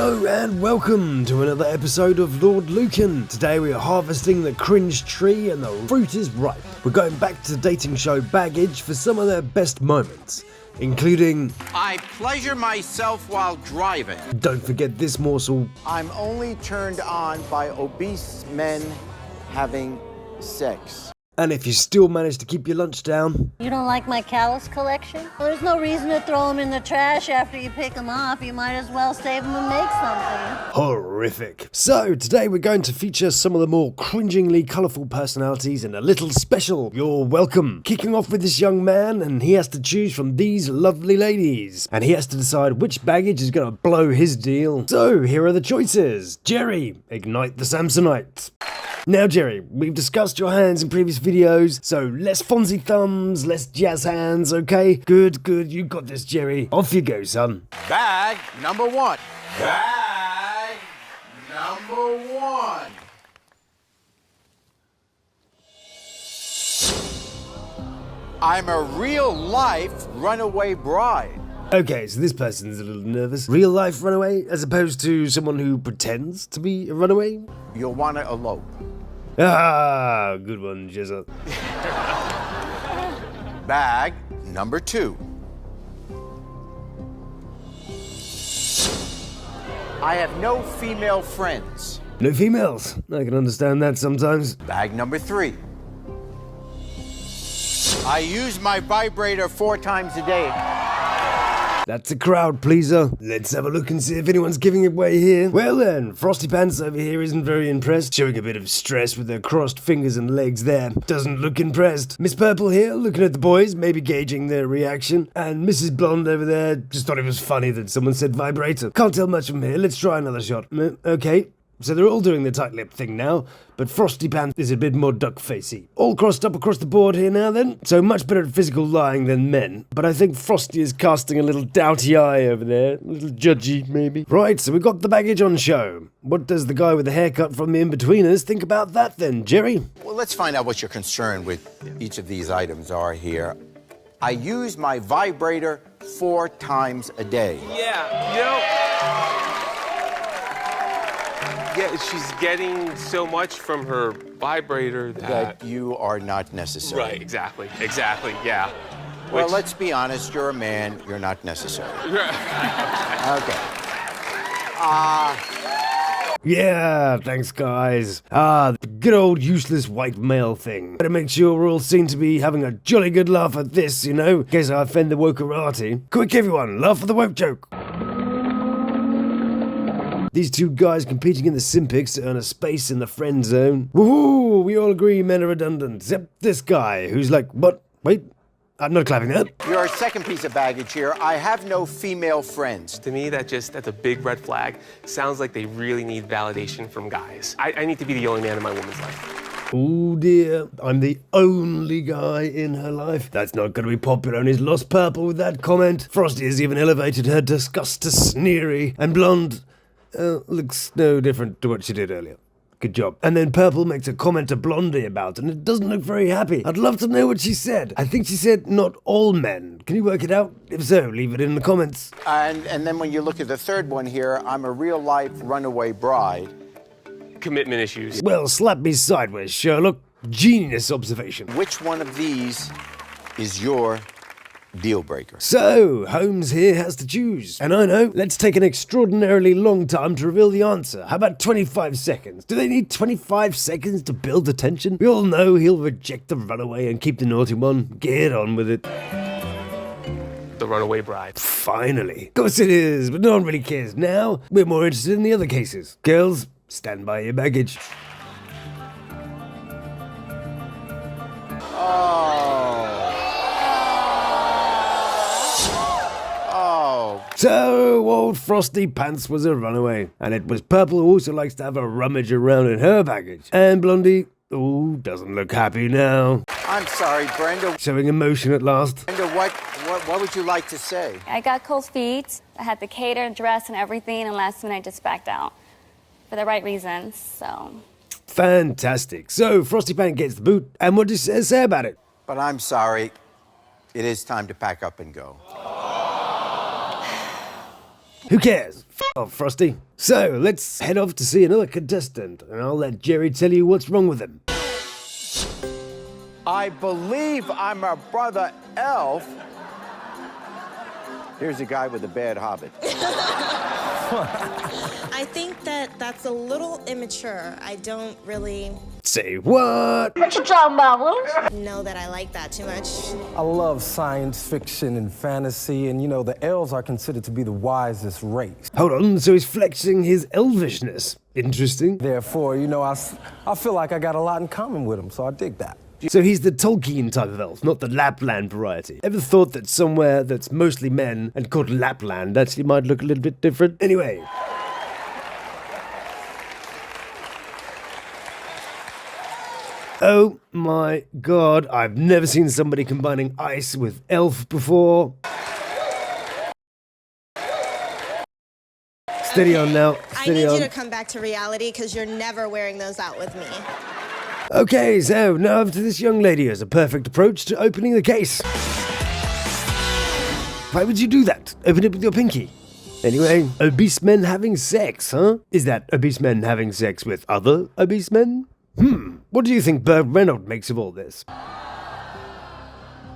Hello and welcome to another episode of Lawd Lukan. Today we are harvesting the cringe tree and the fruit is ripe. We're going back to dating show Baggage for some of their best moments, including I pleasure myself while driving. Don't forget this morsel. I'm only turned on by obese men having sex. And if you still manage to keep your lunch down. You don't like my callus collection? Well, there's no reason to throw them in the trash after you pick them off. You might as well save them and make something. Horrific. So today we're going to feature some of the more cringingly colourful personalities in a little special. You're welcome. Kicking off with this young man, and he has to choose from these lovely ladies. And he has to decide which baggage is going to blow his deal. So here are the choices. Jerry, ignite the Samsonite. Now Jerry, we've discussed your hands in previous videos, so less Fonzie thumbs, less jazz hands, okay? Good, you got this, Jerry. Off you go, son. Bag number one. Bag number one. I'm a real-life runaway bride. Okay, so this person's a little nervous. Real life runaway, as opposed to someone who pretends to be a runaway? You'll want to elope. Ah, good one, Jezza. Bag number two. I have no female friends. No females. I can understand that sometimes. Bag number three. I use my vibrator 4 times a day. That's a crowd pleaser. Let's have a look and see if anyone's giving it away here. Well then, Frosty Pants over here isn't very impressed, showing a bit of stress with her crossed fingers and legs there. Doesn't look impressed. Miss Purple here, looking at the boys, maybe gauging their reaction. And Mrs. Blonde over there just thought it was funny that someone said vibrator. Can't tell much from here, let's try another shot. Okay. So they're all doing the tight lip thing now, but Frosty Pants is a bit more duck-facey. All crossed up across the board here now then, so much better at physical lying than men. But I think Frosty is casting a little doughty eye over there, a little judgy maybe. Right, so we've got the baggage on show. What does the guy with the haircut from the in-betweeners think about that then, Jerry? Well, let's find out what your concern with each of these items are here. I use my vibrator 4 times a day. Yeah, yeah, she's getting so much from her vibrator That you are not necessary. Right, exactly, yeah. Well, let's be honest, you're a man, you're not necessary. Okay. Yeah, thanks guys. The good old useless white male thing. Better make sure we're all seen to be having a jolly good laugh at this, you know, in case I offend the wokerati. Quick everyone, laugh at the woke joke. These two guys competing in the Simpics to earn a space in the friend zone. Woohoo! We all agree men are redundant, except this guy, who's like, what? Wait, I'm not clapping that. Your second piece of baggage here, I have no female friends. To me, that's a big red flag. Sounds like they really need validation from guys. I need to be the only man in my woman's life. Oh dear, I'm the only guy in her life. That's not going to be popular and is lost purple with that comment. Frosty has even elevated her disgust to sneery, and Blonde looks no different to what she did earlier. Good job. And then Purple makes a comment to Blondie about it, and it doesn't look very happy. I'd love to know what she said. I think she said, not all men. Can you work it out? If so, leave it in the comments. And then when you look at the third one here, I'm a real-life runaway bride. Commitment issues. Well, slap me sideways, Sherlock. Genius observation. Which one of these is your deal breaker? So, Holmes here has to choose. And I know, let's take an extraordinarily long time to reveal the answer. How about 25 seconds? Do they need 25 seconds to build the tension? We all know he'll reject the runaway and keep the naughty one. Get on with it. The runaway bride. Finally. Of course it is, but no one really cares now. We're more interested in the other cases. Girls, stand by your baggage. So, old Frosty Pants was a runaway, and it was Purple who also likes to have a rummage around in her baggage. And Blondie, doesn't look happy now. I'm sorry, Brenda. Showing emotion at last. Brenda, what would you like to say? I got cold feet. I had the cater, dress, and everything, and last minute I just backed out for the right reasons, so. Fantastic. So, Frosty Pants gets the boot, and what does he say about it? But I'm sorry, it is time to pack up and go. Who cares? F off, Frosty. So, let's head off to see another contestant, and I'll let Jerry tell you what's wrong with him. I believe I'm a brother elf. Here's a guy with a bad habit. I think that that's a little immature. I don't really Say what? What you talking about, Willis? know that I like that too much. I love science fiction and fantasy, and you know, the elves are considered to be the wisest race. Hold on, so he's flexing his elvishness. Interesting. Therefore, you know, I feel like I got a lot in common with them, so I dig that. So he's the Tolkien type of elf, not the Lapland variety. Ever thought that somewhere that's mostly men and called Lapland actually might look a little bit different? Anyway. Oh my god, I've never seen somebody combining ice with elf before. Steady on now, I steady need on. you to come back to reality because you're never wearing those out with me. Okay, so now over to this young lady as a perfect approach to opening the case. Why would you do that? Open it with your pinky. Anyway, obese men having sex, huh? Is that obese men having sex with other obese men? What do you think Burt Reynolds makes of all this?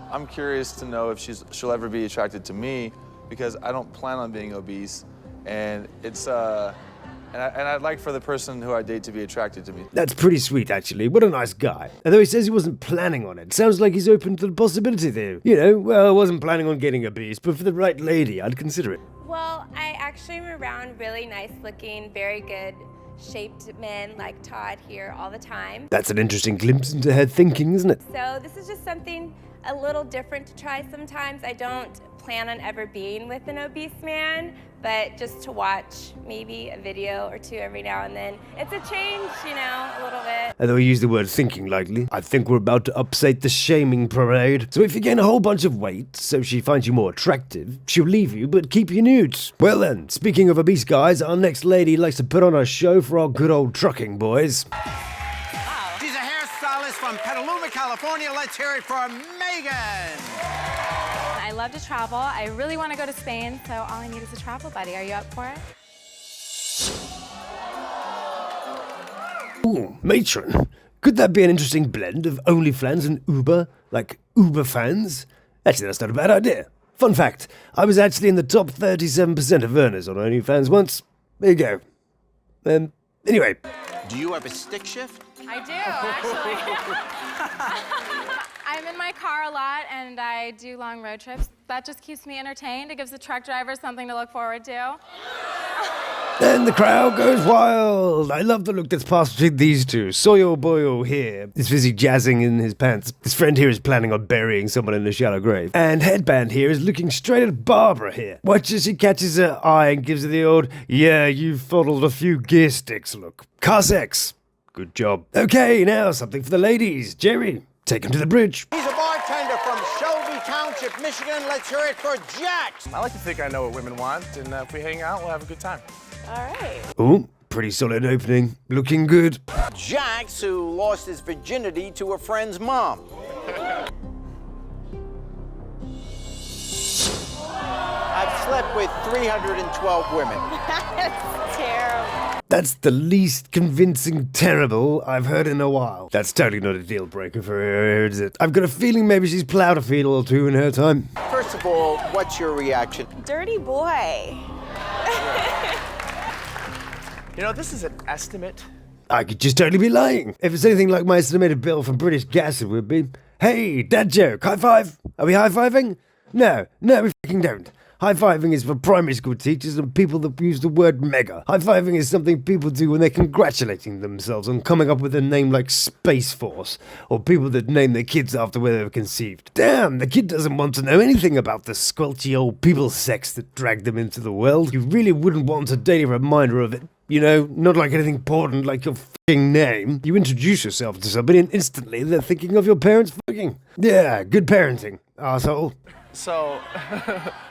I'm curious to know if she'll ever be attracted to me because I don't plan on being obese, and it's and I'd like for the person who I date to be attracted to me. That's pretty sweet, actually. What a nice guy. Although he says he wasn't planning on it. Sounds like he's open to the possibility there. You know, well, I wasn't planning on getting obese, but for the right lady, I'd consider it. Well, I actually am around really nice looking, very good shaped men like Todd here all the time. That's an interesting glimpse into her thinking, isn't it? So this is just something a little different to try sometimes. I don't plan on ever being with an obese man, but just to watch maybe a video or two every now and then. It's a change, you know, a little bit. Although we use the word thinking lightly, I think we're about to upset the shaming parade. So if you gain a whole bunch of weight, so she finds you more attractive, she'll leave you but keep you nude. Well then, speaking of obese guys, our next lady likes to put on a show for our good old trucking boys. She's a hairstylist from Petaluma, California. Let's hear it for Megan. I love to travel. I really want to go to Spain, so all I need is a travel buddy. Are you up for it? Ooh, matron. Could that be an interesting blend of OnlyFans and Uber? Like Uber fans? Actually, that's not a bad idea. Fun fact, I was actually in the top 37% of earners on OnlyFans once. There you go. Anyway. Do you have a stick shift? I do, actually. I'm in my car a lot, and I do long road trips. That just keeps me entertained. It gives the truck driver something to look forward to. And the crowd goes wild. I love the look that's passed between these two. Soyo Boyo here is busy jazzing in his pants. His friend here is planning on burying someone in a shallow grave. And Headband here is looking straight at Barbara here. Watch as she catches her eye and gives her the old, yeah, you've fuddled a few gear sticks look. Car sex. Good job. Okay, now something for the ladies. Jerry, take him to the bridge. He's a bartender from Shelby Township, Michigan. Let's hear it for Jax. I like to think I know what women want, and if we hang out, we'll have a good time. All right. Ooh, pretty solid opening. Looking good. Jax, who lost his virginity to a friend's mom. I've slept with 312 women. That's terrible. That's the least convincing terrible I've heard in a while. That's totally not a deal breaker for her, is it? I've got a feeling maybe she's plowed a field or two in her time. First of all, what's your reaction? Dirty boy. You know, this is an estimate. I could just totally be lying. If it's anything like my estimated bill from British Gas, it would be. Hey, dad joke, high five? Are we high-fiving? No, we fucking don't. High-fiving is for primary school teachers and people that use the word mega. High-fiving is something people do when they're congratulating themselves on coming up with a name like Space Force, or people that name their kids after where they were conceived. Damn, the kid doesn't want to know anything about the squelchy old people sex that dragged them into the world. You really wouldn't want a daily reminder of it. You know, not like anything important like your fucking name. You introduce yourself to somebody and instantly they're thinking of your parents fucking. Yeah, good parenting, arsehole. So,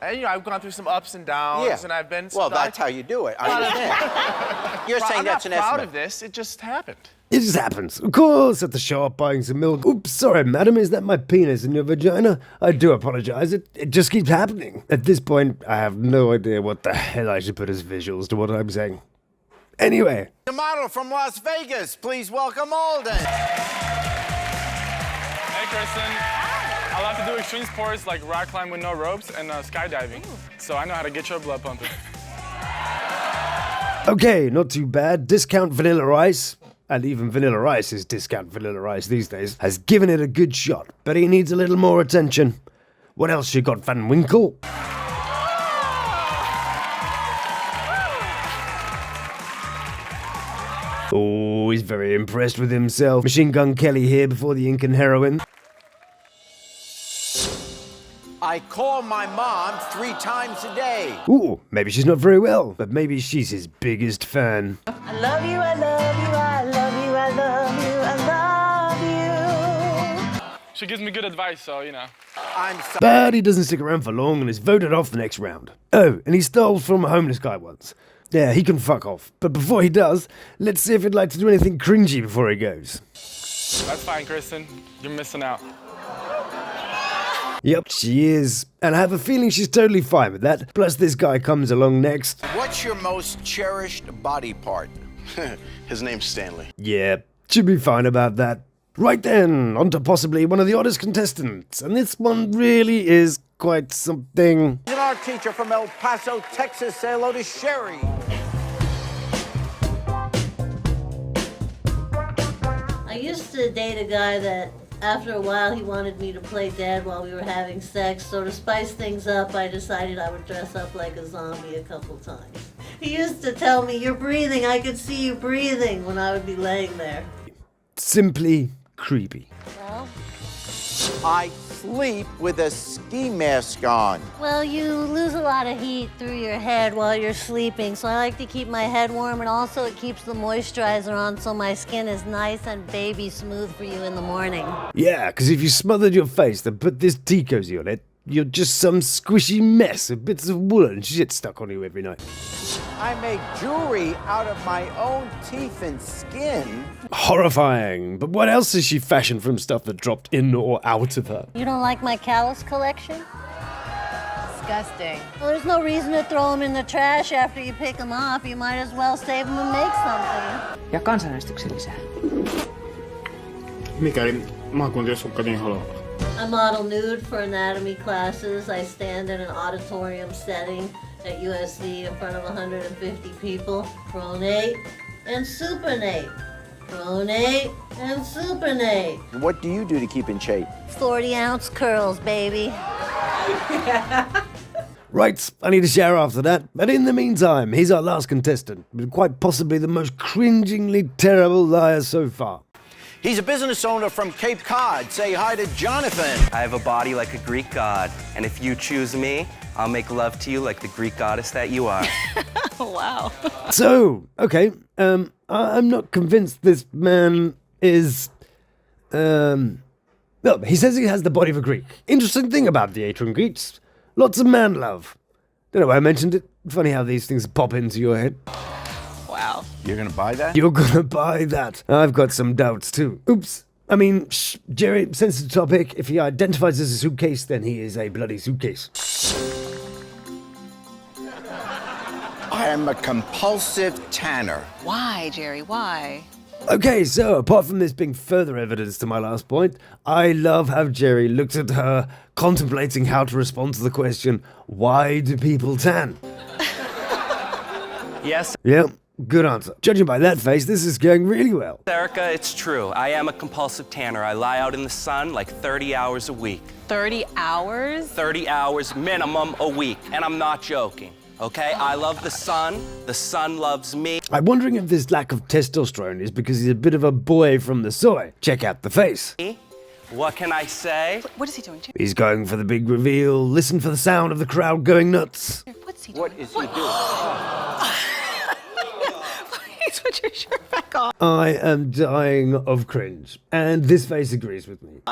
and, I've gone through some ups and downs, and I've been... Well, that's how you do it. I understand. You're saying that's an estimate. I'm not proud of this. It just happened. It just happens. Of course, at the shop buying some milk. Oops, sorry, madam, is that my penis in your vagina? I do apologize. It just keeps happening. At this point, I have no idea what the hell I should put as visuals to what I'm saying. Anyway. The model from Las Vegas, please welcome Alden. Hey, Kristen. I love to do extreme sports like rock climb with no ropes and skydiving. So I know how to get your blood pumping. Okay, not too bad. Discount Vanilla Ice, and even Vanilla Ice is discount Vanilla Ice these days, has given it a good shot, but he needs a little more attention. What else you got, Van Winkle? Oh, he's very impressed with himself. Machine Gun Kelly here before the ink and heroin. I call my mom 3 times a day. Ooh, maybe she's not very well, but maybe she's his biggest fan. I love you, I love you, I love you, I love you, I love you. She gives me good advice, so, I'm sorry. But he doesn't stick around for long and is voted off the next round. Oh, and he stole from a homeless guy once. Yeah, he can fuck off. But before he does, let's see if he'd like to do anything cringy before he goes. That's fine, Kristen. You're missing out. Yep, she is. And I have a feeling she's totally fine with that. Plus, this guy comes along next. What's your most cherished body part? His name's Stanley. Yeah, should be fine about that. Right then, on to possibly one of the oddest contestants. And this one really is quite something. An art teacher from El Paso, Texas. Say hello to Sherry. I used to date a guy that after a while he wanted me to play dead while we were having sex, so to spice things up I decided I would dress up like a zombie a couple times. He used to tell me, "You're breathing, I could see you breathing," when I would be laying there. Simply creepy. Well, I sleep with a ski mask on. Well, you lose a lot of heat through your head while you're sleeping, so I like to keep my head warm, and also it keeps the moisturizer on so my skin is nice and baby smooth for you in the morning. Yeah, because if you smothered your face and put this tea cozy on it, you're just some squishy mess of bits of wool and shit stuck on you every night. I make jewelry out of my own teeth and skin. Horrifying. But what else has she fashioned from stuff that dropped in or out of her? You don't like my callus collection? Disgusting. Well, there's no reason to throw them in the trash after you pick them off. You might as well save them and make something. Ja kansanäänestyksellisää. Mikäli maakuntiasukkaat niin haluaa. I model nude for anatomy classes. I stand in an auditorium setting at USC in front of 150 people. Pronate and supinate. Pronate and supinate. What do you do to keep in shape? 40-ounce curls, baby. Right, I need a shower after that. But in the meantime, he's our last contestant, but quite possibly the most cringingly terrible liar so far. He's a business owner from Cape Cod. Say hi to Jonathan. I have a body like a Greek god, and if you choose me, I'll make love to you like the Greek goddess that you are. Wow. So, okay, I'm not convinced this man is, well, he says he has the body of a Greek. Interesting thing about the ancient Greeks, lots of man love. Don't know why I mentioned it. Funny how these things pop into your head. Wow. You're gonna buy that? You're gonna buy that. I've got some doubts too. Oops. I mean, shh, Jerry, sensitive topic. If he identifies as a suitcase, then he is a bloody suitcase. I am a compulsive tanner. Why, Jerry? Why? Okay, so apart from this being further evidence to my last point, I love how Jerry looked at her, contemplating how to respond to the question, why do people tan? Yes. Yeah, good answer. Judging by that face, this is going really well. Erica, it's true. I am a compulsive tanner. I lie out in the sun like 30 hours a week. 30 hours? 30 hours minimum a week, and I'm not joking. Okay, I love the sun loves me. I'm wondering if this lack of testosterone is because he's a bit of a boy from the soy. Check out the face. What can I say? What is he doing, Jerry? He's going for the big reveal. Listen for the sound of the crowd going nuts. What's he doing? What is he doing? Please put your shirt back on. I am dying of cringe, and this face agrees with me.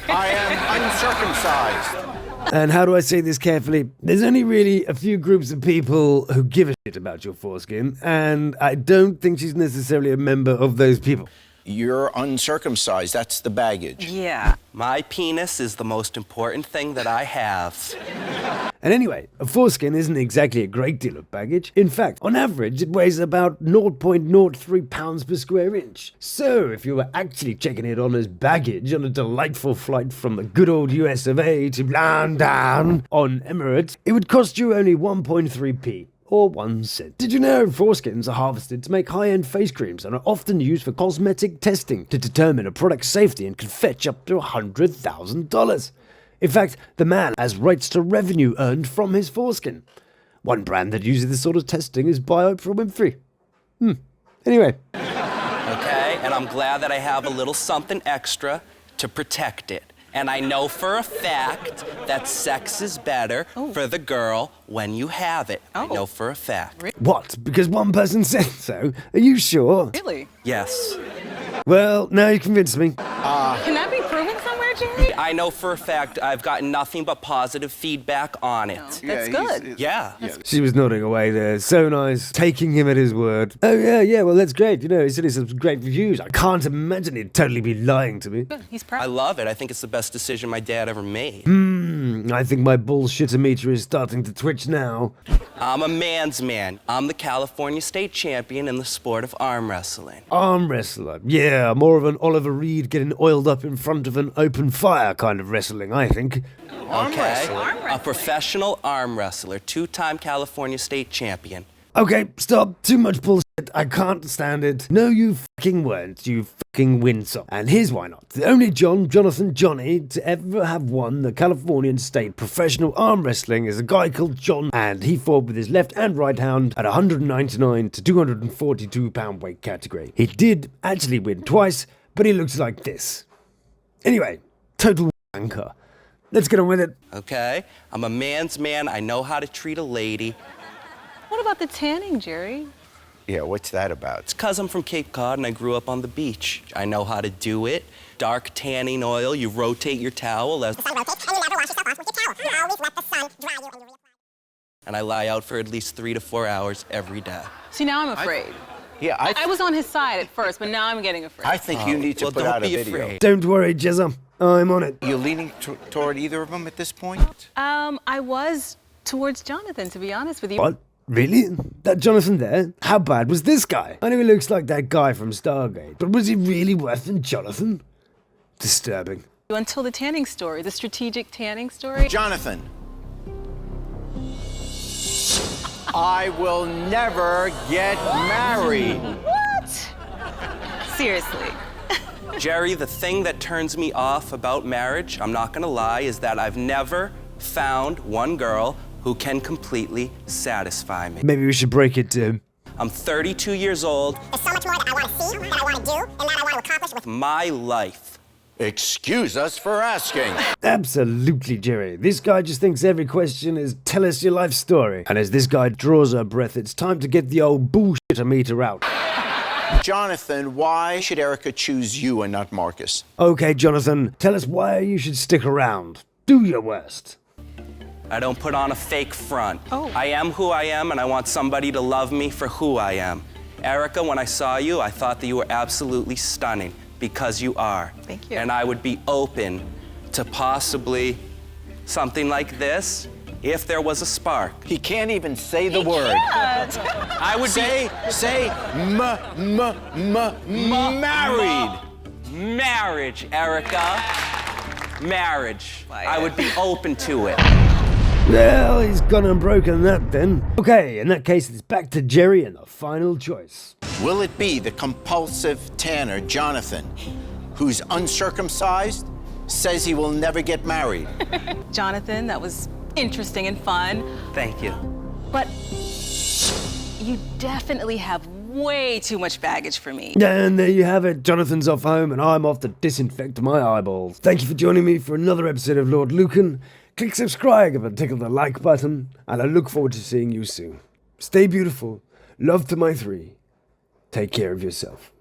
I am uncircumcised. And how do I say this carefully? There's only really a few groups of people who give a shit about your foreskin, and I don't think she's necessarily a member of those people. You're uncircumcised. That's the baggage. Yeah. My penis is the most important thing that I have. And anyway, a foreskin isn't exactly a great deal of baggage. In fact, on average, it weighs about 0.03 pounds per square inch. So, if you were actually checking it on as baggage on a delightful flight from the good old US of A to London on Emirates, it would cost you only 1.3p. Or 1 cent. Did you know foreskins are harvested to make high-end face creams and are often used for cosmetic testing to determine a product's safety and can fetch up to $100,000? In fact, the man has rights to revenue earned from his foreskin. One brand that uses this sort of testing is by Oprah Winfrey. Anyway. Okay, and I'm glad that I have a little something extra to protect it. And I know for a fact that sex is better for the girl when you have it. I know for a fact. What? Because one person said so? Are you sure? Really? Yes. Well, now you convinced me. Can that be proven somewhere, Jerry? I know for a fact I've gotten nothing but positive feedback on it. That's good. Yeah. She was nodding away there. So nice. Taking him at his word. Oh, yeah, well, that's great. You know, he said he some great reviews. I can't imagine he'd totally be lying to me. Good. He's proud. I love it. I think it's the best decision my dad ever made. I think my bullshit-o-meter is starting to twitch now. I'm a man's man. I'm the California state champion in the sport of arm wrestling. Arm wrestler. Yeah, more of an Oliver Reed getting oiled up in front of an open fire kind of wrestling, I think. Okay. A professional arm wrestler, 2-time California state champion. Okay, stop. Too much bullshit. I can't stand it. No, you fucking weren't. You fucking winsome. And here's why not. The only Jonathan Johnny to ever have won the Californian state professional arm wrestling is a guy called John, and he fought with his left and right hand at 199 to 242 pound weight category. He did actually win twice, but he looks like this. Anyway, total wanker. Let's get on with it. Okay? I'm a man's man. I know how to treat a lady. What about the tanning, Jerry? Yeah, what's that about? It's 'cause I'm from Cape Cod and I grew up on the beach. I know how to do it. Dark tanning oil, you rotate your towel as... And I lie out for at least 3 to 4 hours every day. See, now I'm afraid. Yeah, I was on his side at first, but now I'm getting afraid. I think you need to put out a video. Afraid. Don't worry, Jezza. I'm on it. You're leaning toward either of them at this point? I was towards Jonathan, to be honest with you. What? Really? That Jonathan there? How bad was this guy? I know he looks like that guy from Stargate, but was he really worse than Jonathan? Disturbing. Until the tanning story, the strategic tanning story. Jonathan. I will never get married. What? Seriously. Jerry, the thing that turns me off about marriage, I'm not gonna lie, is that I've never found one girl who can completely satisfy me. Maybe we should break it to him. I'm 32 years old. There's so much more that I want to see, that I want to do, and that I want to accomplish with My life. Excuse us for asking. Absolutely, Jerry. This guy just thinks every question is tell us your life story. And as this guy draws her breath, it's time to get the old bullshit-o-meter out. Jonathan, why should Erica choose you and not Marcus? Okay, Jonathan, tell us why you should stick around. Do your worst. I don't put on a fake front. Oh. I am who I am, and I want somebody to love me for who I am. Erica, when I saw you, I thought that you were absolutely stunning, because you are. Thank you. And I would be open to possibly something like this if there was a spark. He can't even say the word. I would say married. Marriage, Erica. Marriage. I would be open to it. Well, he's gone and broken that then. Okay, in that case, it's back to Jerry and the final choice. Will it be the compulsive tanner, Jonathan, who's uncircumcised, says he will never get married? Jonathan, that was interesting and fun. Thank you. But you definitely have way too much baggage for me. And there you have it. Jonathan's off home and I'm off to disinfect my eyeballs. Thank you for joining me for another episode of Lawd Lukan. Click subscribe and tickle the like button, and I look forward to seeing you soon. Stay beautiful. Love to my 3. Take care of yourself.